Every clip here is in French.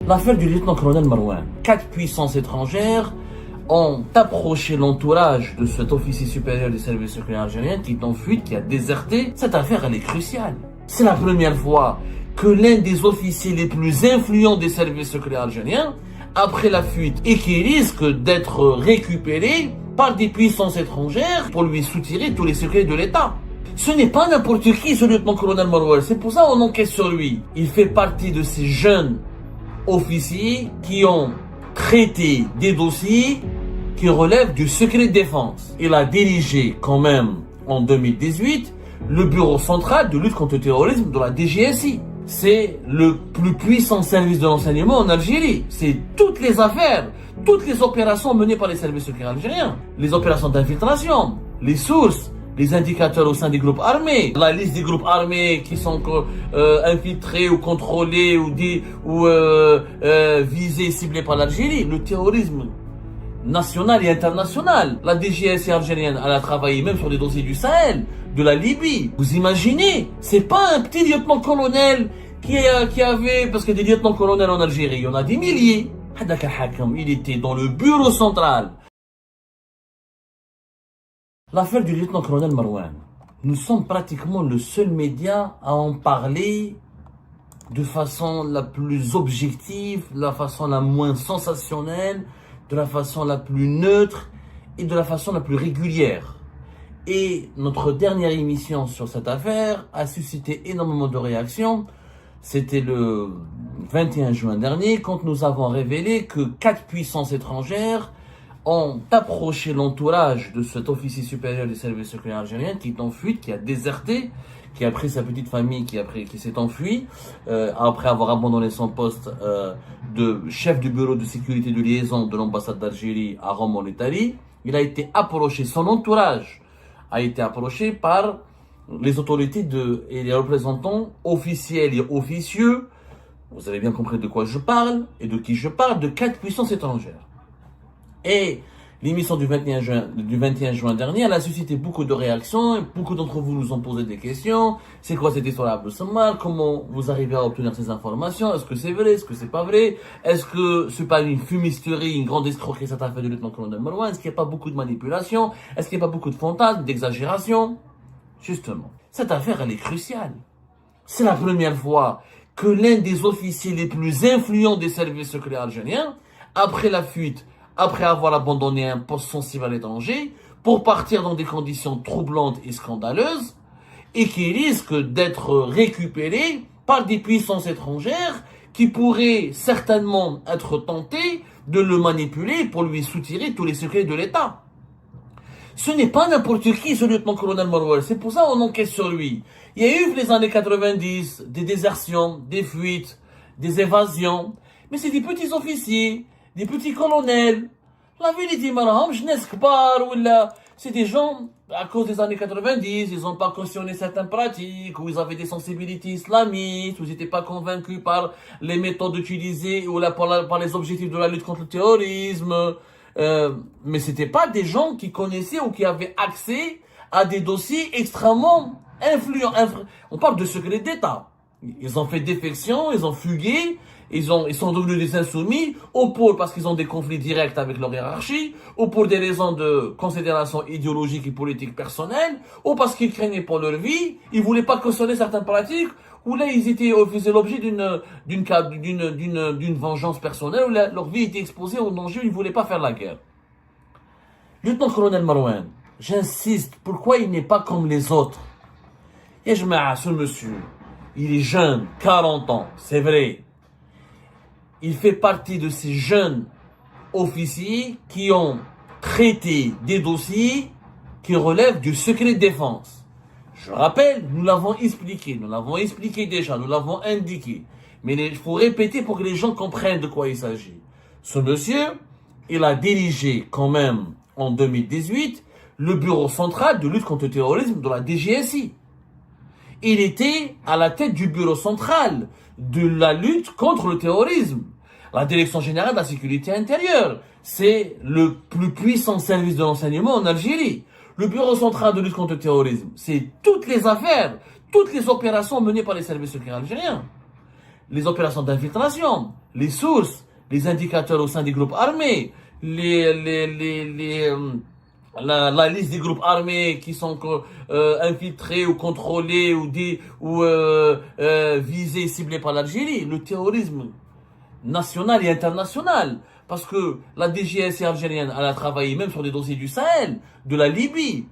L'affaire du lieutenant-colonel Marouane. 4 puissances étrangères ont approché l'entourage de cet officier supérieur des services secrets algériens qui est en fuite, qui a déserté. Cette affaire, elle est cruciale. C'est la première fois que l'un des officiers les plus influents des services secrets algériens, après la fuite, et qui risque d'être récupéré par des puissances étrangères pour lui soutirer tous les secrets de l'État. Ce n'est pas n'importe qui, ce lieutenant-colonel Marouane. C'est pour ça qu'on enquête sur lui. Il fait partie de ces jeunes officiers qui ont traité des dossiers qui relèvent du secret de défense. Il a dirigé quand même en 2018 le bureau central de lutte contre le terrorisme de la DGSI. C'est le plus puissant service de renseignement en Algérie. C'est toutes les affaires, toutes les opérations menées par les services secrets algériens. Les opérations d'infiltration, les sources, les indicateurs au sein des groupes armés, la liste des groupes armés qui sont infiltrés ou contrôlés ou visés, ciblés par l'Algérie, le terrorisme national et international. La DGSI algérienne, elle a travaillé même sur des dossiers du Sahel, de la Libye. Vous imaginez, c'est pas un petit lieutenant-colonel qui avait, parce que des lieutenants-colonels en Algérie, il y en a des milliers. Il était dans le bureau central. L'affaire du lieutenant-colonel Marouane. Nous sommes pratiquement le seul média à en parler de façon la plus objective, de la façon la moins sensationnelle, de la façon la plus neutre et de la façon la plus régulière. Et notre dernière émission sur cette affaire a suscité énormément de réactions. C'était le 21 juin dernier quand nous avons révélé que 4 puissances étrangères ont approché l'entourage de cet officier supérieur des services secrets algériens qui est en fuite, qui a déserté, qui a pris sa petite famille, qui s'est enfui après avoir abandonné son poste de chef du bureau de sécurité de liaison de l'ambassade d'Algérie à Rome en Italie. Il a été approché, son entourage a été approché par les autorités et les représentants officiels et officieux. Vous avez bien compris de quoi je parle et de qui je parle, de 4 puissances étrangères. Et l'émission du 21 juin dernier, elle a suscité beaucoup de réactions. Beaucoup d'entre vous nous ont posé des questions. C'est quoi cette histoire d'Abdel Samad? Comment vous arrivez à obtenir ces informations? Est-ce que c'est vrai? Est-ce que c'est pas vrai? Est-ce que c'est pas une fumisterie, une grande escroquerie cette affaire du lieutenant-colonel Marouane? Est-ce qu'il n'y a pas beaucoup de manipulation? Est-ce qu'il n'y a pas beaucoup de fantasmes, d'exagération? Justement, cette affaire, elle est cruciale. C'est la première fois que l'un des officiers les plus influents des services secrets algériens, après la fuite, après avoir abandonné un poste sensible à l'étranger, pour partir dans des conditions troublantes et scandaleuses, et qui risque d'être récupéré par des puissances étrangères qui pourraient certainement être tentées de le manipuler pour lui soutirer tous les secrets de l'État. Ce n'est pas n'importe qui, ce lieutenant-colonel Marouane. C'est pour ça qu'on enquête sur lui. Il y a eu les années 90 des désertions, des fuites, des évasions, mais c'est des petits officiers, des petits colonels. La vérité, madame, je n'ai pas, c'est des gens, à cause des années 90, ils n'ont pas cautionné certaines pratiques, ou ils avaient des sensibilités islamistes, ou ils n'étaient pas convaincus par les méthodes utilisées, ou par les objectifs de la lutte contre le terrorisme. Mais c'était pas des gens qui connaissaient ou qui avaient accès à des dossiers extrêmement influents. On parle de secrets d'État. Ils ont fait défection, ils ont fugué, ils sont devenus des insoumis, ou pour parce qu'ils ont des conflits directs avec leur hiérarchie, ou pour des raisons de considération idéologique et politique personnelle, ou parce qu'ils craignaient pour leur vie, ils voulaient pas cautionner certaines pratiques, ou là ils faisaient l'objet d'une vengeance personnelle, où leur vie était exposée au danger, ils voulaient pas faire la guerre. Lieutenant-colonel Marouane, j'insiste, pourquoi il n'est pas comme les autres? Et ce monsieur, il est jeune, 40 ans, c'est vrai. Il fait partie de ces jeunes officiers qui ont traité des dossiers qui relèvent du secret de défense. Je rappelle, nous l'avons expliqué déjà, nous l'avons indiqué. Mais il faut répéter pour que les gens comprennent de quoi il s'agit. Ce monsieur, il a dirigé quand même en 2018 le bureau central de lutte contre le terrorisme de la DGSI. Il était à la tête du bureau central de la lutte contre le terrorisme. La Direction générale de la sécurité intérieure, c'est le plus puissant service de renseignement en Algérie. Le bureau central de lutte contre le terrorisme, c'est toutes les affaires, toutes les opérations menées par les services secrets algériens. les opérations d'infiltration, les sources, les indicateurs au sein des groupes armés, la liste des groupes armés qui sont infiltrés ou contrôlés ou visés, ciblés par l'Algérie, le terrorisme national et international. Parce que la DGSI algérienne, elle a travaillé même sur des dossiers du Sahel, de la Libye.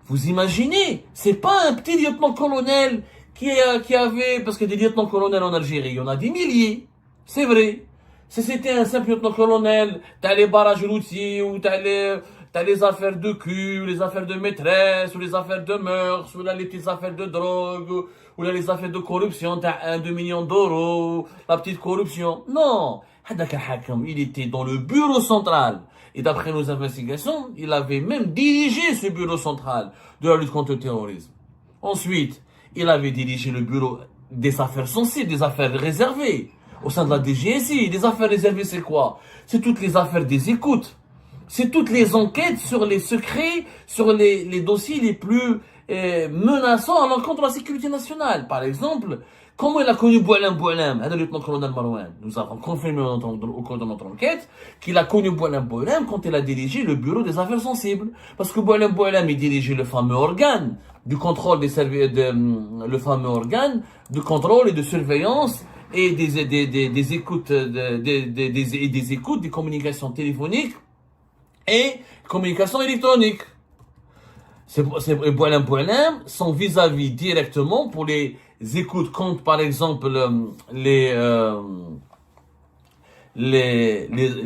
Vous imaginez, c'est pas un petit lieutenant-colonel qui avait, parce que des lieutenants-colonels en Algérie, il y en a des milliers, c'est vrai. Si c'était un simple lieutenant-colonel, t'as les barrages routiers, ou t'as les affaires de cul, ou les affaires de maîtresse, ou les affaires de mœurs, ou là, les petites affaires de drogue, ou là, les affaires de corruption, t'as 1-2 millions d'euros, la petite corruption. Non. Hadak al-Hakam, il était dans le bureau central. Et d'après nos investigations, il avait même dirigé ce bureau central de la lutte contre le terrorisme. Ensuite, il avait dirigé le bureau des affaires sensibles, des affaires réservées. Au sein de la DGSI, des affaires réservées, c'est quoi? C'est toutes les affaires des écoutes. C'est toutes les enquêtes sur les secrets, sur les dossiers les plus menaçants à l'encontre de la sécurité nationale. Par exemple, comment il a connu Boualem, le lieutenant-colonel Marouane? Nous avons confirmé au cours de notre enquête qu'il a connu Boualem quand il a dirigé le bureau des affaires sensibles. Parce que Boualem, il dirigeait le fameux organe du contrôle le fameux organe de contrôle et de surveillance et des écoutes, des écoutes, des communications téléphoniques et communications électroniques. C'est Boualem, son vis-à-vis directement pour les écoutes contre, par exemple, les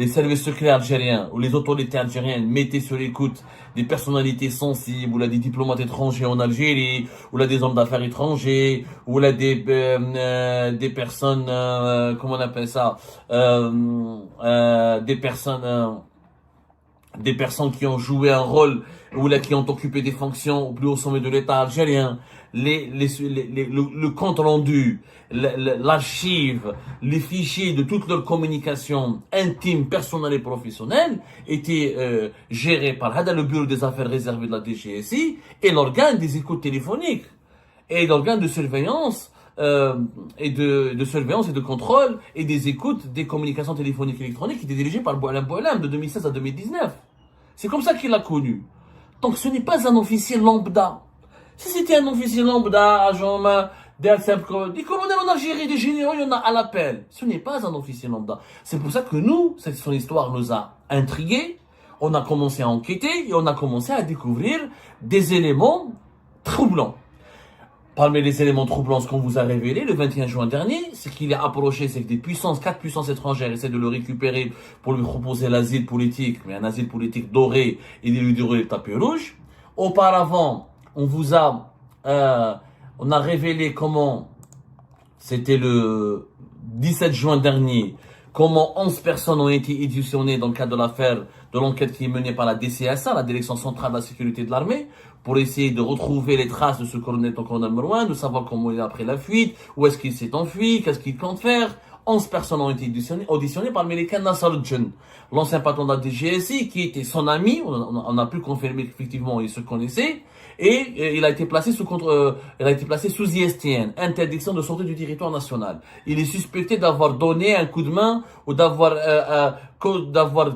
services secrets algériens ou les autorités algériennes mettaient sur l'écoute des personnalités sensibles, ou là des diplomates étrangers en Algérie, ou là des hommes d'affaires étrangers, ou là des personnes, comment on appelle ça, des personnes qui ont joué un rôle ou là qui ont occupé des fonctions au plus haut sommet de l'État algérien, le compte rendu, l'archive, les fichiers de toutes leurs communications intimes, personnelles et professionnelles étaient gérés par le bureau des affaires réservées de la DGSI et l'organe des écoutes téléphoniques et l'organe de surveillance et de surveillance et de contrôle et des écoutes des communications téléphoniques et électroniques qui étaient dirigées par Boualem de 2016 à 2019. C'est comme ça qu'il l'a connu. Donc ce n'est pas un officier lambda. Si c'était un officier lambda, agent des colonels en Algérie, des généraux, il y en a à l'appel. Ce n'est pas un officier lambda. C'est pour ça que nous, son histoire nous a intrigués. On a commencé à enquêter et on a commencé à découvrir des éléments troublants. Parmi les éléments troublants, ce qu'on vous a révélé le 21 juin dernier, c'est qu'il est approché, c'est que des puissances, 4 puissances étrangères essaient de le récupérer pour lui proposer l'asile politique, mais un asile politique doré et de lui dérouler le tapis rouge. Auparavant, on a révélé comment, c'était le 17 juin dernier, comment 11 personnes ont été éditionnées dans le cadre de l'affaire, de l'enquête qui est menée par la DCSA, la Direction Centrale de la Sécurité de l'Armée, pour essayer de retrouver les traces de ce colonel Marouane, de savoir comment il a pris la fuite, où est-ce qu'il s'est enfui, qu'est-ce qu'il compte faire. 11 personnes ont été auditionnées parmi lesquelles Nasser Djen, l'ancien patron de la DGSI, qui était son ami, on a pu confirmer qu'effectivement il se connaissait, et il a été placé sous ISTN, interdiction de sortir du territoire national. Il est suspecté d'avoir donné un coup de main ou d'avoir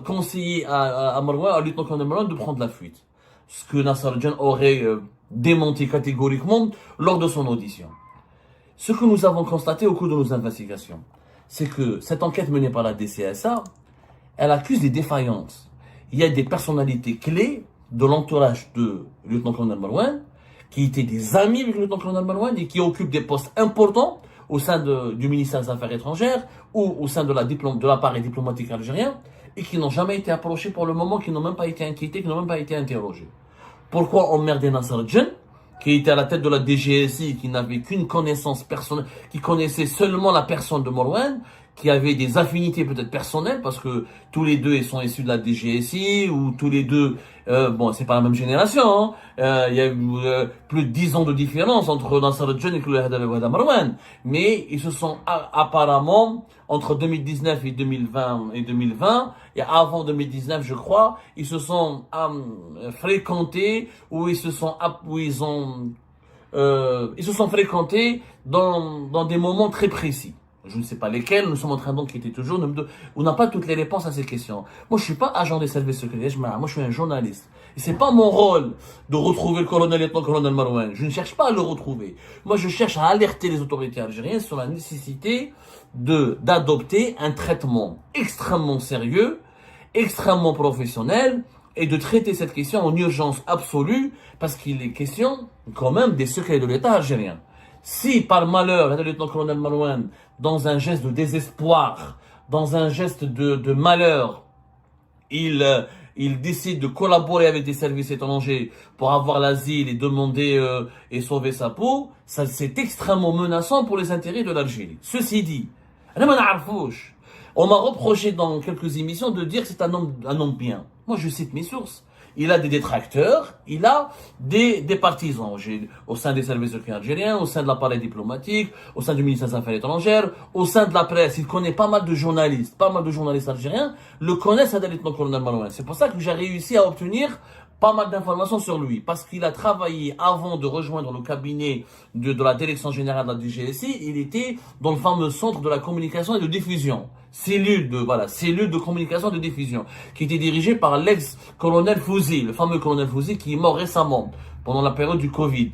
conseillé à Marouane, à lieutenant-colonel Marouane, de prendre la fuite. Ce que Nasser Djen aurait démenti catégoriquement lors de son audition. Ce que nous avons constaté au cours de nos investigations, c'est que cette enquête menée par la DCSA, elle accuse des défaillances. Il y a des personnalités clés de l'entourage de lieutenant-colonel Marouane, qui étaient des amis avec le lieutenant-colonel Marouane et qui occupent des postes importants au sein du ministère des Affaires étrangères ou au sein de l'appareil diplomatique algérien et qui n'ont jamais été approchés pour le moment, qui n'ont même pas été inquiétés, qui n'ont même pas été interrogés. Pourquoi emmerder Nasser Djen, qui était à la tête de la DGSI, qui n'avait qu'une connaissance personnelle, qui connaissait seulement la personne de Marouane, qui avait des affinités peut-être personnelles, parce que tous les deux ils sont issus de la DGSI, ou tous les deux, bon, c'est pas la même génération, hein. Il y a plus de 10 ans de différence entre Nasser Djen et le Marouane. Mais ils se sont apparemment, entre 2019 et 2020, et avant 2019, je crois, ils se sont fréquentés, où ils ont ils se sont fréquentés dans des moments très précis. Je ne sais pas lesquels, nous sommes en train d'enquêter toujours. On n'a pas toutes les réponses à ces questions. Moi, je suis pas agent des services secrets, moi, je suis un journaliste. Et c'est pas mon rôle de retrouver le lieutenant-colonel Marouane. Je ne cherche pas à le retrouver. Moi, je cherche à alerter les autorités algériennes sur la nécessité d'adopter un traitement extrêmement sérieux, extrêmement professionnel, et de traiter cette question en urgence absolue, parce qu'il est question, quand même, des secrets de l'État algérien. Si, par malheur, le lieutenant-colonel Marouane, dans un geste de désespoir, dans un geste de malheur, il décide de collaborer avec des services étrangers pour avoir l'asile et demander et sauver sa peau, ça c'est extrêmement menaçant pour les intérêts de l'Algérie. Ceci dit, on m'a reproché dans quelques émissions de dire que c'est un homme bien. Moi, je cite mes sources. Il a des détracteurs, il a des partisans. Au sein des services secrets algériens, au sein de l'appareil diplomatique, au sein du ministère des Affaires étrangères, au sein de la presse. Il connaît pas mal de journalistes algériens le connaissent à lieutenant-colonel Marouane. C'est pour ça que j'ai réussi à obtenir pas mal d'informations sur lui, parce qu'il a travaillé avant de rejoindre le cabinet de la direction générale de la DGSI, il était dans le fameux centre de la communication et de diffusion, cellule de communication et de diffusion, qui était dirigée par l'ex-colonel Fouzi, le fameux colonel Fouzi qui est mort récemment, pendant la période du Covid.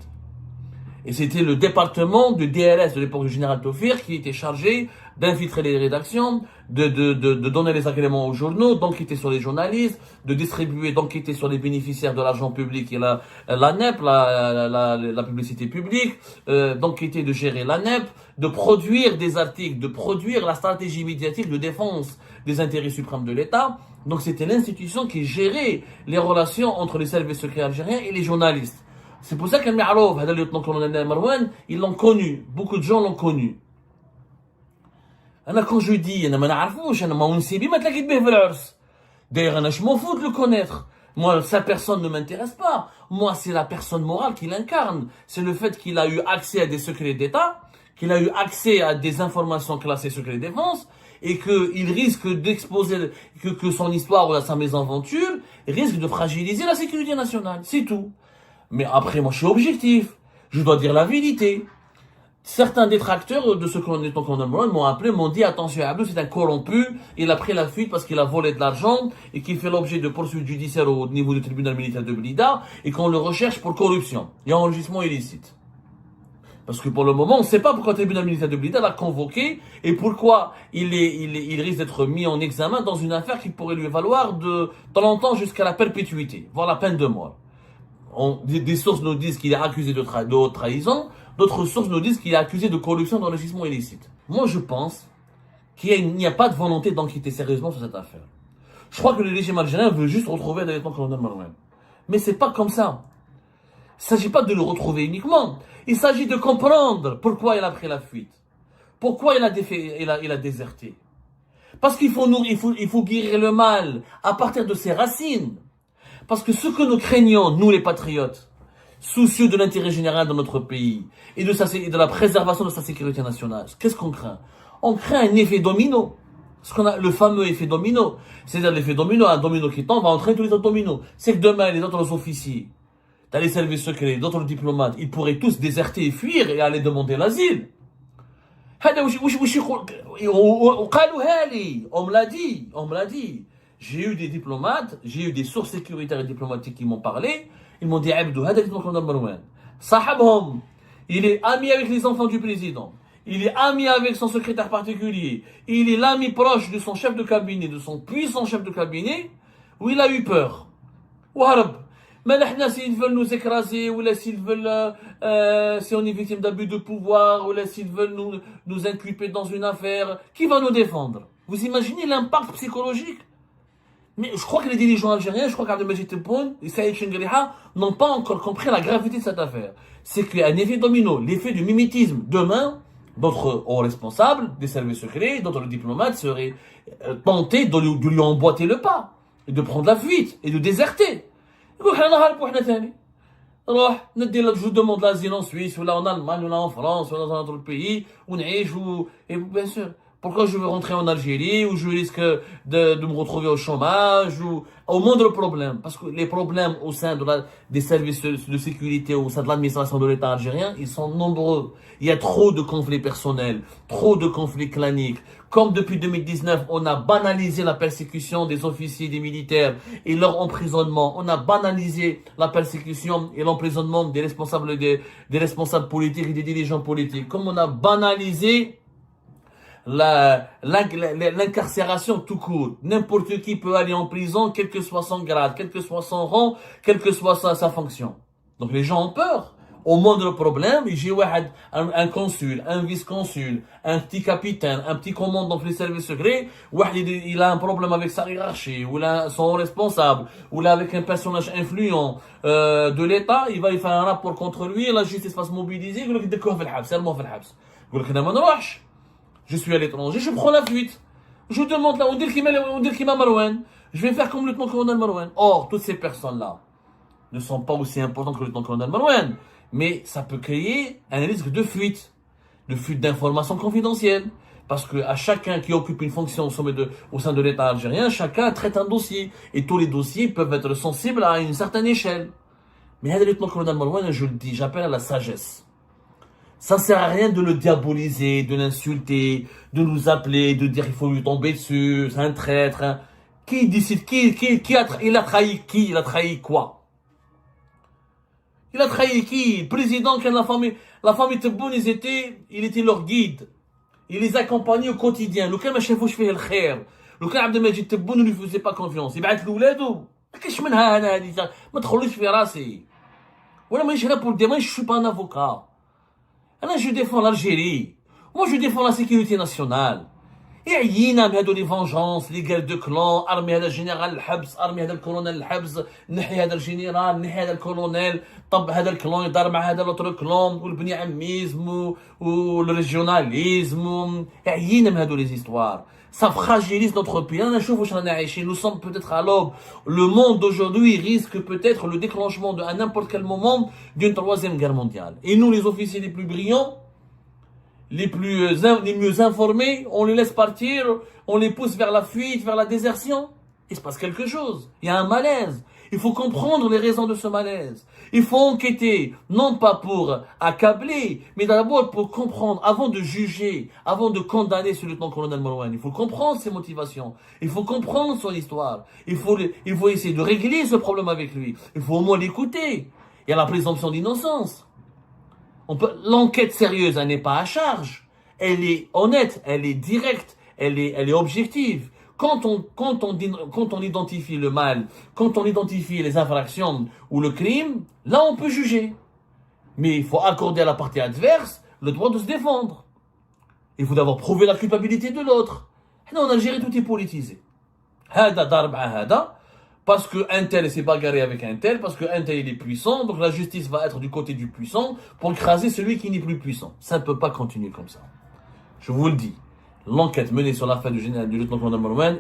Et c'était le département du DRS de l'époque du général Taufir qui était chargé d'infiltrer les rédactions, de donner les agréments aux journaux, d'enquêter sur les journalistes, de distribuer, d'enquêter sur les bénéficiaires de l'argent public et la NEP, la publicité publique, d'enquêter, de gérer la NEP, de produire des articles, de produire la stratégie médiatique de défense des intérêts suprêmes de l'État. Donc c'était l'institution qui gérait les relations entre les services secrets algériens et les journalistes. C'est pour ça qu'un Mi'arouf, le lieutenant-colonel Marouane, ils l'ont connu. Beaucoup de gens l'ont connu. Quand je dis, d'ailleurs, je m'en fous de le connaître. Moi, sa personne ne m'intéresse pas. Moi, c'est la personne morale qu'il incarne. C'est le fait qu'il a eu accès à des secrets d'État, qu'il a eu accès à des informations classées secret défense, et qu'il risque d'exposer, que son histoire ou sa mésaventure risque de fragiliser la sécurité nationale. C'est tout. Mais après, moi, je suis objectif. Je dois dire la vérité. Certains détracteurs de ce lieutenant-colonel Marouane m'ont appelé, m'ont dit, attention, Abdou, c'est un corrompu, il a pris la fuite parce qu'il a volé de l'argent et qu'il fait l'objet de poursuites judiciaires au niveau du tribunal militaire de Blida et qu'on le recherche pour corruption et enregistrement illicite. Parce que pour le moment, on ne sait pas pourquoi le tribunal militaire de Blida l'a convoqué et pourquoi il risque d'être mis en examen dans une affaire qui pourrait lui valoir de longtemps jusqu'à la perpétuité, voire la peine de mort. Des sources nous disent qu'il est accusé de haute trahison, d'autres sources nous disent qu'il est accusé de corruption d'enrichissement illicite. Moi, je pense qu'il n'y a pas de volonté d'enquêter sérieusement sur cette affaire. Je crois que le régime algérien veut juste retrouver le lieutenant-colonel Marouane. Mais c'est pas comme ça. Il ne s'agit pas de le retrouver uniquement. Il s'agit de comprendre pourquoi il a pris la fuite. Pourquoi il a déserté. Parce qu'il faut guérir le mal à partir de ses racines. Parce que ce que nous craignons, nous les patriotes, soucieux de l'intérêt général de notre pays et de la préservation de sa sécurité nationale, qu'est-ce qu'on craint? On craint un effet domino. Ce qu'on a, le fameux effet domino. C'est-à-dire l'effet domino, un domino qui tombe va entraîner tous les autres dominos. C'est que demain, les autres officiers, dans les services secrets, d'autres diplomates, ils pourraient tous déserter et fuir et aller demander l'asile. On me l'a dit. J'ai eu des diplomates, j'ai eu des sources sécuritaires et diplomatiques qui m'ont parlé. Ils m'ont dit, Abdou, il est ami avec les enfants du président. Il est ami avec son secrétaire particulier. Il est l'ami proche de son chef de cabinet, de son puissant chef de cabinet, où il a eu peur. Mais là, s'ils veulent nous écraser, ou là, s'ils veulent, si on est victime d'abus de pouvoir, ou là, s'ils veulent nous inculper dans une affaire, qui va nous défendre? Vous imaginez l'impact psychologique? Mais je crois que les dirigeants algériens, je crois qu'Abdelmajid Tebboune et Saïd Chengheriha n'ont pas encore compris la gravité de cette affaire. C'est qu'il y a un effet domino, l'effet du mimétisme. Demain, d'autres hauts responsables des services secrets, d'autres diplomates seraient tentés de lui emboîter le pas, et de prendre la fuite, et de déserter. Je vous demande l'asile en Suisse, ou là en Allemagne, ou là en France, ou dans un autre pays, et bien sûr, Pourquoi je veux rentrer en Algérie, où je risque de me retrouver au chômage, ou au moindre problème. Parce que les problèmes au sein des services de sécurité, au sein de l'administration de l'État algérien, ils sont nombreux. Il y a trop de conflits personnels, trop de conflits claniques. Comme depuis 2019, on a banalisé la persécution des officiers, des militaires et leur emprisonnement. On a banalisé la persécution et l'emprisonnement des responsables politiques et des dirigeants politiques. Comme on a banalisé l'incarcération tout court. N'importe qui peut aller en prison, quel que soit son grade, quel que soit son rang, quelle que soit sa fonction. Donc les gens ont peur. Au moindre problème, il y a un consul, un vice-consul, un petit capitaine, un petit commandant des services secrets, il a un problème avec sa hiérarchie, ou son responsable, ou là avec un personnage influent de l'État, il va y faire un rapport contre lui, et la justice va se mobiliser, il va dire je suis à l'étranger, je prends la fuite. Je demande là, on dit qu'il m'a Marouane. Je vais faire comme le lieutenant-colonel Marouane. Or, toutes ces personnes-là ne sont pas aussi importantes que le lieutenant-colonel Marouane. Mais ça peut créer un risque de fuite d'informations confidentielles. Parce que à chacun qui occupe une fonction au sein de l'État algérien, chacun traite un dossier. Et tous les dossiers peuvent être sensibles à une certaine échelle. Mais le lieutenant-colonel Marouane, je le dis, j'appelle à la sagesse. Ça sert à rien de le diaboliser, de l'insulter, de nous appeler, de dire qu'il faut lui tomber dessus, c'est un traître. Hein. Qui décide, il a trahi qui? Il a trahi quoi? Il a trahi qui? Le président, quand la famille Tebboune, il était leur guide. Il les accompagnait au quotidien. Le cas, ma chefouche fait le khair. Le cas, Abdelmajid Tebboune ne lui faisait pas confiance. Il va être l'ouladou. Qu'est-ce que je me تدخلوش في راسي. Voilà, moi, je suis là pour le dire, moi, je suis pas un avocat. Là, je défends l'Algérie. Moi, je défends la sécurité nationale. Et عيينا بهذو لي فونجونس لي guerres de clan ارمي هذا الجنرال الحبس ارمي هذا الكولونيل الحبس نحي هذا الجنرال نحي هذا الكولونيل طب هذا الكلون يدار مع هذا لوتر كلون والبني عميزم والريجيوناليزم عيينا من هذو لي زيستوار ça fragilise notre pays. أنا نشوف واش رانا عايشين. Nous sommes peut-être à l'aube. Le monde d'aujourd'hui risque peut-être le déclenchement à n'importe quel moment d'une troisième guerre mondiale. Et nous, les officiers les plus brillants, les mieux informés, on les laisse partir, on les pousse vers la fuite, vers la désertion. Il se passe quelque chose. Il y a un malaise. Il faut comprendre les raisons de ce malaise. Il faut enquêter, non pas pour accabler, mais d'abord pour comprendre, avant de juger, avant de condamner ce lieutenant-colonel Marouane. Il faut comprendre ses motivations. Il faut comprendre son histoire. Il faut essayer de régler ce problème avec lui. Il faut au moins l'écouter. Il y a la présomption d'innocence. L'enquête sérieuse, elle n'est pas à charge. Elle est honnête, elle est directe, elle est objective. Quand on identifie le mal, quand on identifie les infractions ou le crime, là on peut juger. Mais il faut accorder à la partie adverse le droit de se défendre. Il faut d'abord prouver la culpabilité de l'autre. En Algérie, tout est politisé. Hada darb hada. Parce qu'un tel s'est bagarré avec un tel, parce qu'un tel il est puissant, donc la justice va être du côté du puissant pour écraser celui qui n'est plus puissant. Ça ne peut pas continuer comme ça. Je vous le dis, l'enquête menée sur l'affaire du lieutenant-colonel Marouane,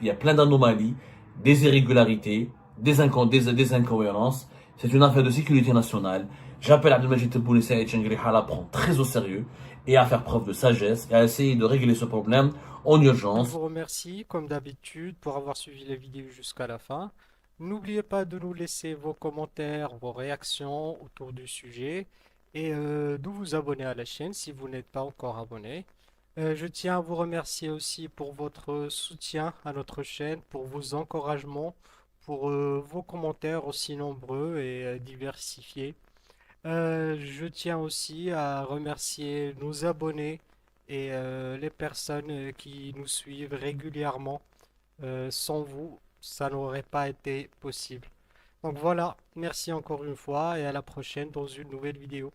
il y a plein d'anomalies, des irrégularités, des incohérences. C'est une affaire de sécurité nationale. J'appelle Abdelmajid Tebboune et Saïd Chengri à la prendre très au sérieux et à faire preuve de sagesse et à essayer de régler ce problème en urgence. Je vous remercie, comme d'habitude, pour avoir suivi la vidéo jusqu'à la fin. N'oubliez pas de nous laisser vos commentaires, vos réactions autour du sujet et de vous abonner à la chaîne si vous n'êtes pas encore abonné. Je tiens à vous remercier aussi pour votre soutien à notre chaîne, pour vos encouragements, pour vos commentaires aussi nombreux et diversifiés. Je tiens aussi à remercier nos abonnés et les personnes qui nous suivent régulièrement. Sans vous, ça n'aurait pas été possible. Donc voilà, merci encore une fois et à la prochaine dans une nouvelle vidéo.